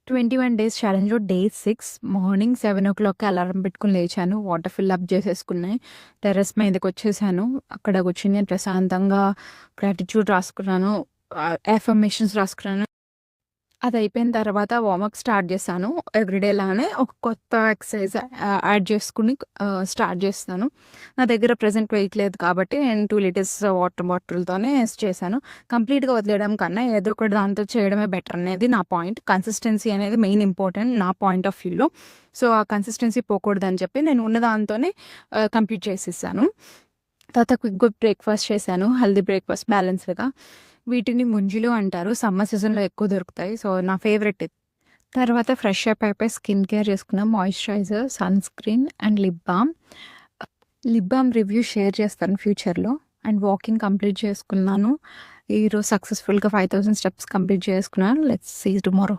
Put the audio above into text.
21 days ఛాలెంజ్‌లో day 6 morning 7:00కి alarm పెట్టుకొని లేచాను. వాటర్ ఫిల్ అప్ చేసేసుకున్నాయి. టెర్రస్ మీదకొచ్చేసాను. అక్కడ కూర్చొని నేను ప్రశాంతంగా గ్రాటిట్యూడ్ రాసుకున్నాను. అఫర్మేషన్స్ రాసుకున్నాను. అదయిపోయిన తర్వాత వార్మప్ స్టార్ట్ చేశాను. ఎవ్రీడే లానే ఒక కొత్త ఎక్సర్సైజ్ యాడ్ చేసుకొని స్టార్ట్ చేస్తాను. నా దగ్గర ప్రెజెంట్ వెయిట్ లేదు కాబట్టి నేను 2 లీటర్స్ వాటర్ బాటిల్‌తోనే చేశాను. కంప్లీట్‌గా వదిలేయడం కన్నా ఏదో ఒకటి దాంతో చేయడమే బెటర్ అనేది నా పాయింట్. కన్సిస్టెన్సీ అనేది మెయిన్ ఇంపార్టెంట్ నా పాయింట్ ఆఫ్ వ్యూలో. సో, ఆ కన్సిస్టెన్సీ పోకూడదని చెప్పి నేను ఉన్న దాంతోనే కంప్లీట్ చేసేసాను. తర్వాత క్విక్‌గా బ్రేక్‌ఫాస్ట్ చేశాను. హెల్తీ బ్రేక్‌ఫాస్ట్ బ్యాలెన్స్‌డ్‌గా. వీటిని ముంజులు అంటారు. సమ్మర్ సీజన్‌లో ఎక్కువ దొరుకుతాయి. సో, నా ఫేవరెట్ ఇది. తర్వాత ఫ్రెష్ అప్ అయిపోయి స్కిన్ కేర్ చేసుకున్న moisturiser, sunscreen and lip balm. Lip balm review share చేస్తాను ఫ్యూచర్‌లో. అండ్ వాకింగ్ కంప్లీట్ చేసుకున్నాను. ఈరోజు సక్సెస్‌ఫుల్‌గా 5000 స్టెప్స్ కంప్లీట్ చేసుకున్నాను. Let's see tomorrow.